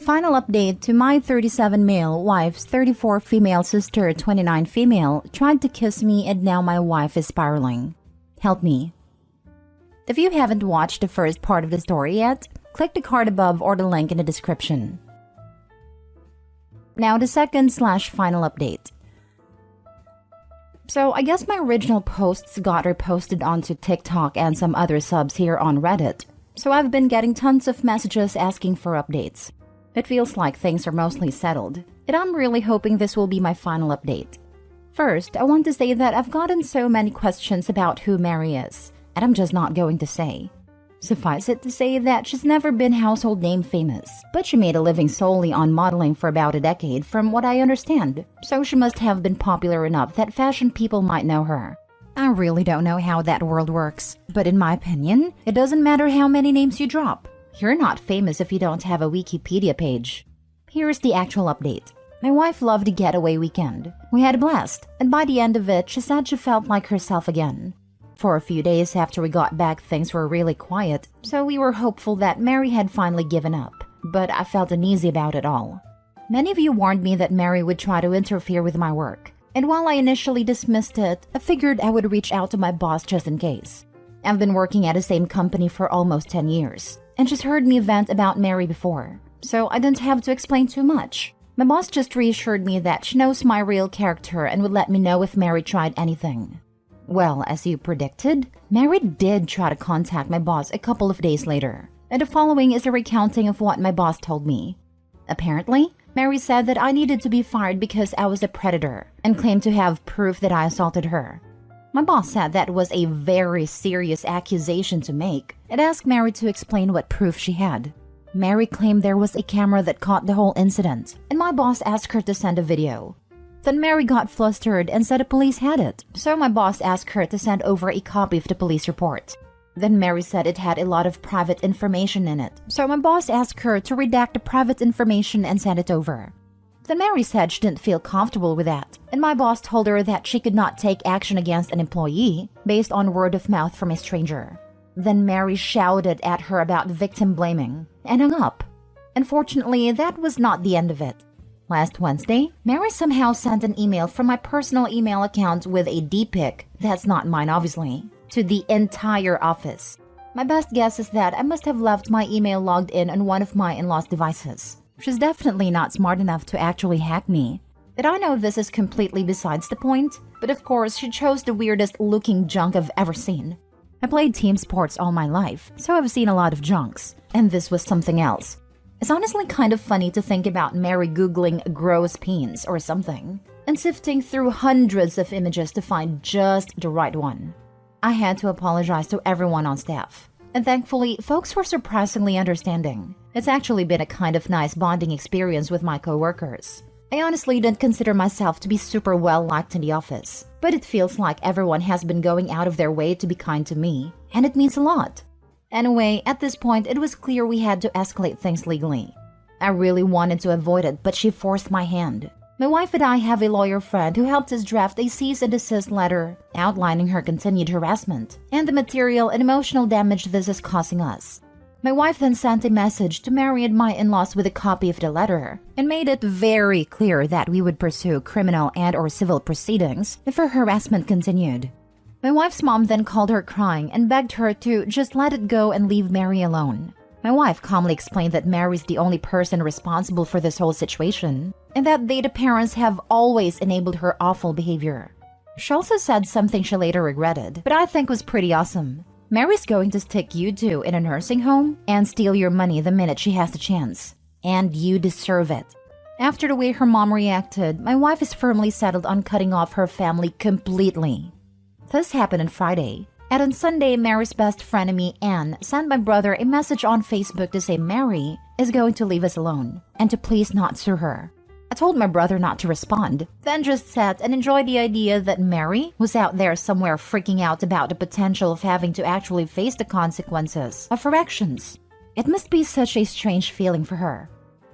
Final update to my 37 male wife's 34 female sister 29 female tried to kiss me and now my wife is spiraling. Help me. If you haven't watched the first part of the story yet, click the card above or the link in the description. Now the second/final update. So I guess my original posts got reposted onto TikTok and some other subs here on Reddit. So I've been getting tons of messages asking for updates. It feels like things are mostly settled, and I'm really hoping this will be my final update. First, I want to say that I've gotten so many questions about who Mary is, and I'm just not going to say. Suffice it to say that she's never been household name famous, but she made a living solely on modeling for about a decade from what I understand, so she must have been popular enough that fashion people might know her. I really don't know how that world works, but in my opinion, it doesn't matter how many names you drop. You're not famous if you don't have a Wikipedia page. Here's the actual update. My wife loved a getaway weekend. We had a blast, and by the end of it, she said she felt like herself again. For a few days after we got back, things were really quiet, so we were hopeful that Mary had finally given up, but I felt uneasy about it all. Many of you warned me that Mary would try to interfere with my work, and while I initially dismissed it, I figured I would reach out to my boss just in case. I've been working at the same company for almost 10 years, and she's heard me vent about Mary before, so I didn't have to explain too much. My boss just reassured me that she knows my real character and would let me know if Mary tried anything. Well, as you predicted, Mary did try to contact my boss a couple of days later, and the following is a recounting of what my boss told me. Apparently, Mary said that I needed to be fired because I was a predator and claimed to have proof that I assaulted her. My boss said that was a very serious accusation to make and asked Mary to explain what proof she had. Mary claimed there was a camera that caught the whole incident, and my boss asked her to send a video. Then Mary got flustered and said the police had it, so my boss asked her to send over a copy of the police report. Then Mary said it had a lot of private information in it, so my boss asked her to redact the private information and send it over. Then Mary said she didn't feel comfortable with that, and my boss told her that she could not take action against an employee based on word of mouth from a stranger. Then Mary shouted at her about victim blaming and hung up. Unfortunately, that was not the end of it. Last Wednesday, Mary somehow sent an email from my personal email account with a D-pic, that's not mine obviously, to the entire office. My best guess is that I must have left my email logged in on one of my in-laws' devices. She's definitely not smart enough to actually hack me. And I know this is completely besides the point, but of course she chose the weirdest looking junk I've ever seen. I played team sports all my life, so I've seen a lot of junks, and this was something else. It's honestly kind of funny to think about Mary Googling gross peens or something, and sifting through hundreds of images to find just the right one. I had to apologize to everyone on staff, and thankfully, folks were surprisingly understanding. It's actually been a kind of nice bonding experience with my coworkers. I honestly didn't consider myself to be super well-liked in the office, but it feels like everyone has been going out of their way to be kind to me, and it means a lot. Anyway, at this point, it was clear we had to escalate things legally. I really wanted to avoid it, but she forced my hand. My wife and I have a lawyer friend who helped us draft a cease and desist letter outlining her continued harassment and the material and emotional damage this is causing us. My wife then sent a message to Mary and my in-laws with a copy of the letter and made it very clear that we would pursue criminal and/or civil proceedings if her harassment continued. My wife's mom then called her crying and begged her to just let it go and leave Mary alone. My wife calmly explained that Mary's the only person responsible for this whole situation, and that they, the parents, have always enabled her awful behavior. She also said something she later regretted, but I think was pretty awesome. Mary's going to stick you two in a nursing home and steal your money the minute she has the chance. And you deserve it. After the way her mom reacted, my wife is firmly settled on cutting off her family completely. This happened on Friday, and on Sunday, Mary's best frenemy, Anne, sent my brother a message on Facebook to say Mary is going to leave us alone, and to please not sue her. I told my brother not to respond, then just sat and enjoyed the idea that Mary was out there somewhere freaking out about the potential of having to actually face the consequences of her actions. It must be such a strange feeling for her.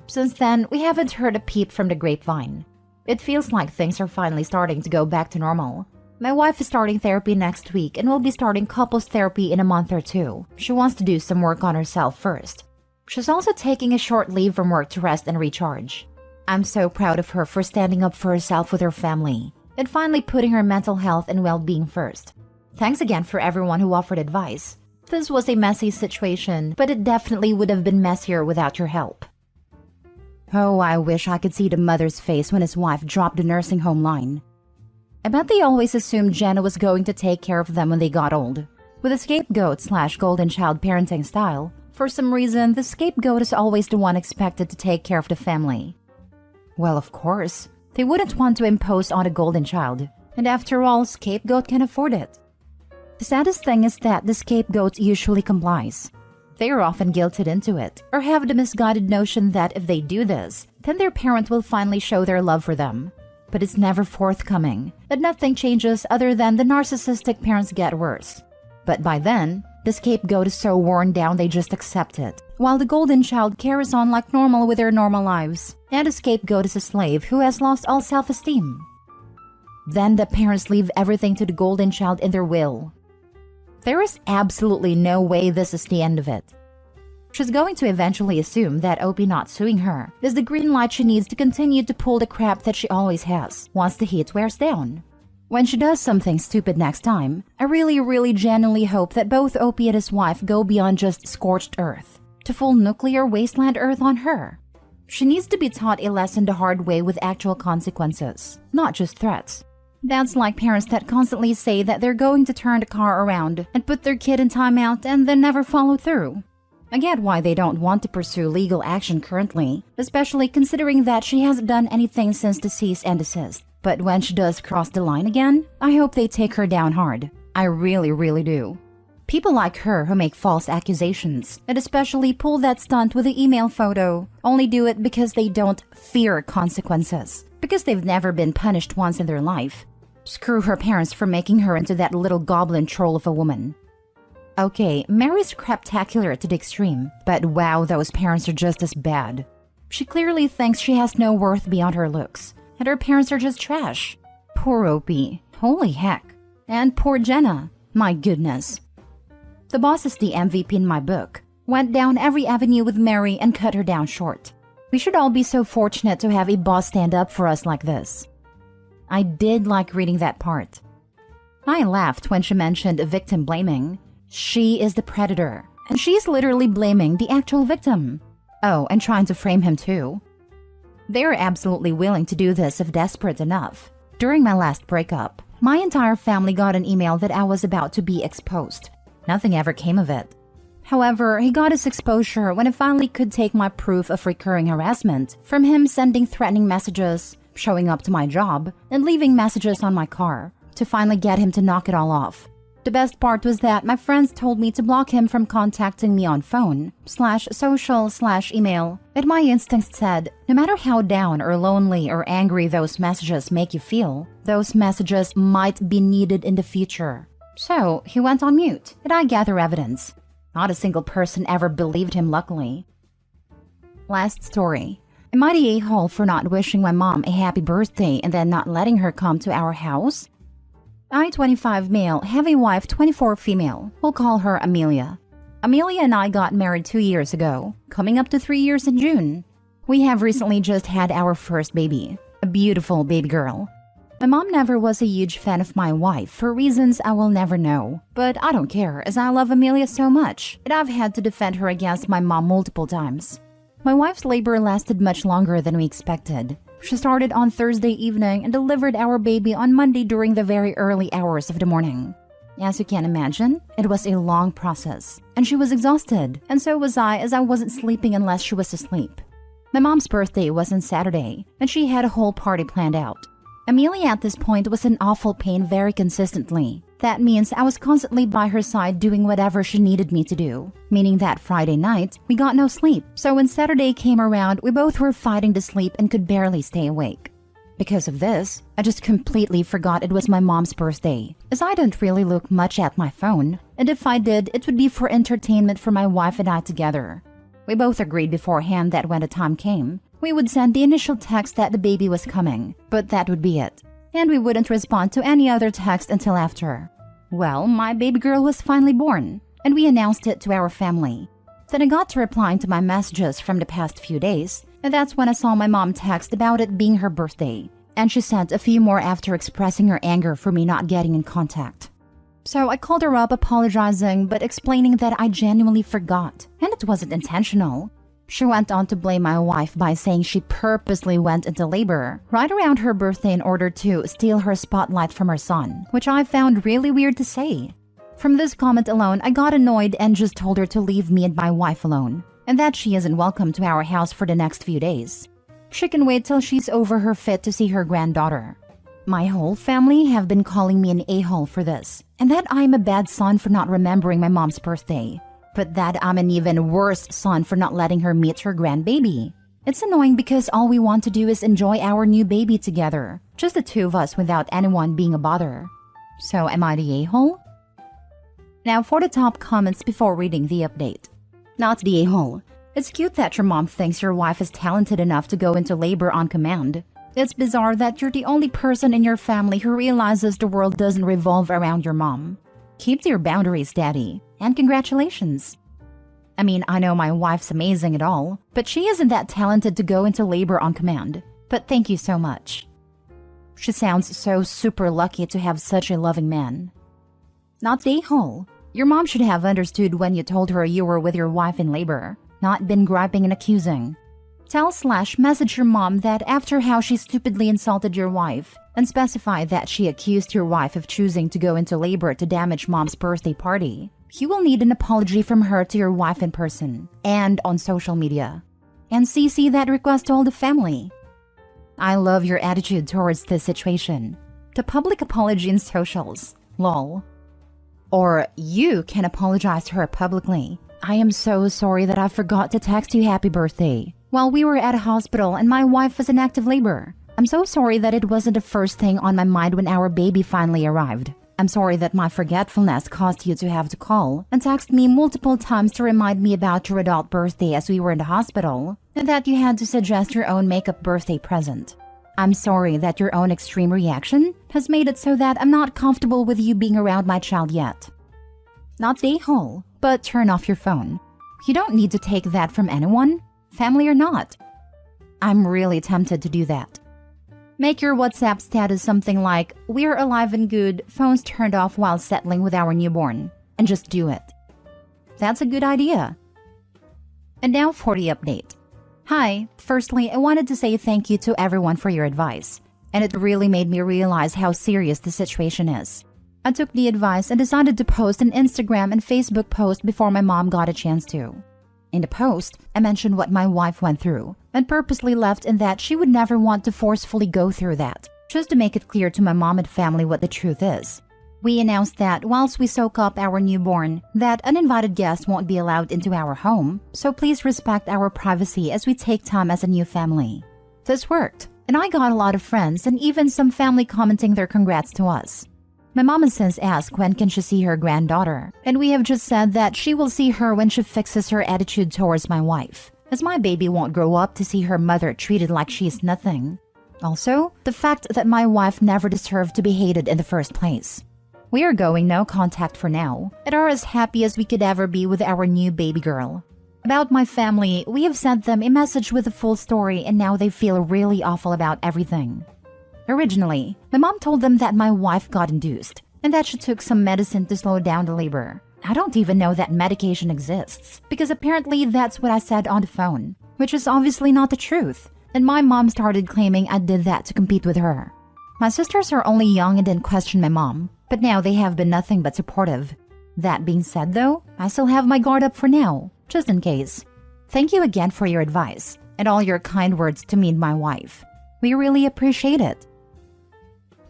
Since then, we haven't heard a peep from the grapevine. It feels like things are finally starting to go back to normal. My wife is starting therapy next week and will be starting couples therapy in a month or two. She wants to do some work on herself first. She's also taking a short leave from work to rest and recharge. I'm so proud of her for standing up for herself with her family and finally putting her mental health and well-being first. Thanks again for everyone who offered advice. This was a messy situation, but it definitely would have been messier without your help. Oh, I wish I could see the mother's face when his wife dropped the nursing home line. I bet they always assumed Jenna was going to take care of them when they got old. With a scapegoat/golden child parenting style, for some reason, the scapegoat is always the one expected to take care of the family. Well, of course, they wouldn't want to impose on a golden child, and after all, scapegoat can afford it. The saddest thing is that the scapegoat usually complies. They are often guilted into it, or have the misguided notion that if they do this, then their parent will finally show their love for them. But it's never forthcoming, and nothing changes other than the narcissistic parents get worse. But by then, the scapegoat is so worn down they just accept it, while the golden child carries on like normal with their normal lives, and the scapegoat is a slave who has lost all self-esteem. Then the parents leave everything to the golden child in their will. There is absolutely no way this is the end of it. She's going to eventually assume that OP not suing her is the green light she needs to continue to pull the crap that she always has once the heat wears down. When she does something stupid next time, I really genuinely hope that both OP and his wife go beyond just scorched earth to full nuclear wasteland earth on her. She needs to be taught a lesson the hard way with actual consequences, not just threats. That's like parents that constantly say that they're going to turn the car around and put their kid in timeout and then never follow through. I get why they don't want to pursue legal action currently, especially considering that she hasn't done anything since the cease and desist. But when she does cross the line again, I hope they take her down hard. I really do. People like her who make false accusations, and especially pull that stunt with the email photo, only do it because they don't fear consequences, because they've never been punished once in their life. Screw her parents for making her into that little goblin troll of a woman. Okay, Mary's craptacular to the extreme, but wow, those parents are just as bad. She clearly thinks she has no worth beyond her looks, and her parents are just trash. Poor Opie, holy heck. And poor Jenna, my goodness. The boss is the MVP in my book, went down every avenue with Mary and cut her down short. We should all be so fortunate to have a boss stand up for us like this. I did like reading that part. I laughed when she mentioned victim blaming. She is the predator, and she's literally blaming the actual victim. Oh, and trying to frame him too. They're absolutely willing to do this if desperate enough. During my last breakup, my entire family got an email that I was about to be exposed. Nothing ever came of it. However, he got his exposure when I finally could take my proof of recurring harassment from him sending threatening messages, showing up to my job, and leaving messages on my car to finally get him to knock it all off. The best part was that my friends told me to block him from contacting me on phone, /social/email, and my instinct said, no matter how down or lonely or angry those messages make you feel, those messages might be needed in the future. So he went on mute, and I gather evidence. Not a single person ever believed him, luckily. Last story. Am I the a-hole for not wishing my mom a happy birthday and then not letting her come to our house? I, 25 male, have a wife, 24 female. We'll call her Amelia. Amelia and I got married 2 years ago, coming up to 3 years in June. We have recently just had our first baby, a beautiful baby girl. My mom never was a huge fan of my wife for reasons I will never know, but I don't care as I love Amelia so much, and I've had to defend her against my mom multiple times. My wife's labor lasted much longer than we expected. She started on Thursday evening and delivered our baby on Monday during the very early hours of the morning. As you can imagine, it was a long process, and she was exhausted, and so was I as I wasn't sleeping unless she was asleep. My mom's birthday was on Saturday, and she had a whole party planned out. Amelia at this point was in awful pain very consistently. That means I was constantly by her side doing whatever she needed me to do, meaning that Friday night, we got no sleep. So when Saturday came around, we both were fighting to sleep and could barely stay awake. Because of this, I just completely forgot it was my mom's birthday, as I don't really look much at my phone, and if I did, it would be for entertainment for my wife and I together. We both agreed beforehand that when the time came, we would send the initial text that the baby was coming, but that would be it. And we wouldn't respond to any other text until after. Well, my baby girl was finally born, and we announced it to our family. Then I got to replying to my messages from the past few days, and that's when I saw my mom text about it being her birthday. And she sent a few more after expressing her anger for me not getting in contact. So I called her up apologizing but explaining that I genuinely forgot, and it wasn't intentional. She went on to blame my wife by saying she purposely went into labor right around her birthday in order to steal her spotlight from her son, which I found really weird to say. From this comment alone, I got annoyed and just told her to leave me and my wife alone, and that she isn't welcome to our house for the next few days. She can wait till she's over her fit to see her granddaughter. My whole family have been calling me an a-hole for this, and that I'm a bad son for not remembering my mom's birthday, but that I'm an even worse son for not letting her meet her grandbaby. It's annoying because all we want to do is enjoy our new baby together, just the two of us without anyone being a bother. So am I the a-hole? Now for the top comments before reading the update. Not the a-hole. It's cute that your mom thinks your wife is talented enough to go into labor on command. It's bizarre that you're the only person in your family who realizes the world doesn't revolve around your mom. Keep to your boundaries, Daddy, and congratulations. I mean, I know my wife's amazing and all, but she isn't that talented to go into labor on command. But thank you so much. She sounds so super lucky to have such a loving man. Not the a-hole. Your mom should have understood when you told her you were with your wife in labor, not been griping and accusing. Tell/message your mom that after how she stupidly insulted your wife, and specify that she accused your wife of choosing to go into labor to damage mom's birthday party. You will need an apology from her to your wife in person and on social media. And CC that request to all the family. I love your attitude towards this situation. The public apology in socials. Lol. Or you can apologize to her publicly. I am so sorry that I forgot to text you happy birthday while we were at a hospital and my wife was in active labor. I'm so sorry that it wasn't the first thing on my mind when our baby finally arrived. I'm sorry that my forgetfulness caused you to have to call and text me multiple times to remind me about your adult birthday as we were in the hospital, and that you had to suggest your own makeup birthday present. I'm sorry that your own extreme reaction has made it so that I'm not comfortable with you being around my child yet. Not the a-hole, but turn off your phone. You don't need to take that from anyone, family or not. I'm really tempted to do that. Make your WhatsApp status something like, "We're alive and good, phones turned off while settling with our newborn," and just do it. That's a good idea. And now for the update. Hi, firstly, I wanted to say thank you to everyone for your advice, and it really made me realize how serious the situation is. I took the advice and decided to post an Instagram and Facebook post before my mom got a chance to. In the post, I mentioned what my wife went through, and purposely left in that she would never want to forcefully go through that, just to make it clear to my mom and family what the truth is. We announced that whilst we soak up our newborn, that uninvited guests won't be allowed into our home, so please respect our privacy as we take time as a new family. This worked, and I got a lot of friends and even some family commenting their congrats to us. My mom has since asked when can she see her granddaughter, and we have just said that she will see her when she fixes her attitude towards my wife, as my baby won't grow up to see her mother treated like she's nothing. Also, the fact that my wife never deserved to be hated in the first place. We are going no contact for now, and are as happy as we could ever be with our new baby girl. About my family, we have sent them a message with a full story and now they feel really awful about everything. Originally, my mom told them that my wife got induced, and that she took some medicine to slow down the labor. I don't even know that medication exists, because apparently that's what I said on the phone, which is obviously not the truth, and my mom started claiming I did that to compete with her. My sisters are only young and didn't question my mom, but now they have been nothing but supportive. That being said though, I still have my guard up for now, just in case. Thank you again for your advice, and all your kind words to me and my wife. We really appreciate it.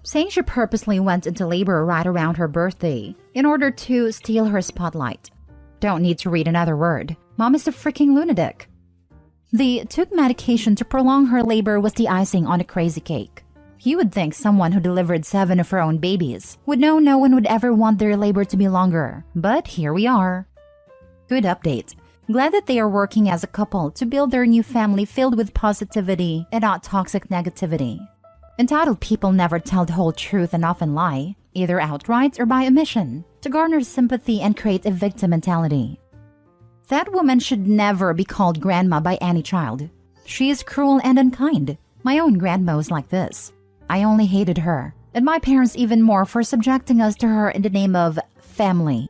Saying she purposely went into labor right around her birthday in order to steal her spotlight. Don't need to read another word. Mom is a freaking lunatic. The took medication to prolong her labor was the icing on a crazy cake. You would think someone who delivered 7 of her own babies would know no one would ever want their labor to be longer, but here we are. Good update. Glad that they are working as a couple to build their new family filled with positivity and not toxic negativity. Entitled people never tell the whole truth and often lie, either outright or by omission, to garner sympathy and create a victim mentality. That woman should never be called grandma by any child. She is cruel and unkind. My own grandma was like this. I only hated her, and my parents even more for subjecting us to her in the name of family.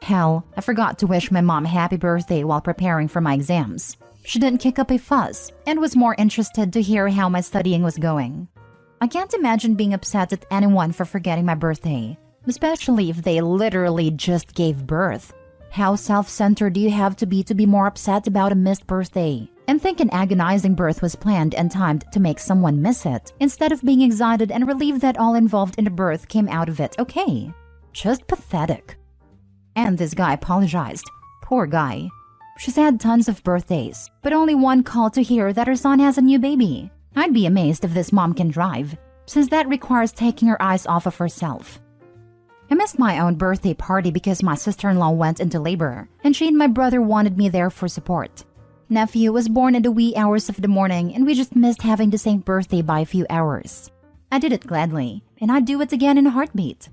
Hell, I forgot to wish my mom happy birthday while preparing for my exams. She didn't kick up a fuss and was more interested to hear how my studying was going. I can't imagine being upset at anyone for forgetting my birthday, especially if they literally just gave birth. How self-centered do you have to be more upset about a missed birthday? And think an agonizing birth was planned and timed to make someone miss it, instead of being excited and relieved that all involved in the birth came out of it okay. Just pathetic. And this guy apologized. Poor guy. She's had tons of birthdays, but only one call to hear that her son has a new baby. I'd be amazed if this mom can drive, since that requires taking her eyes off of herself. I missed my own birthday party because my sister-in-law went into labor, and she and my brother wanted me there for support. Nephew was born in the wee hours of the morning, and we just missed having the same birthday by a few hours. I did it gladly, and I'd do it again in a heartbeat.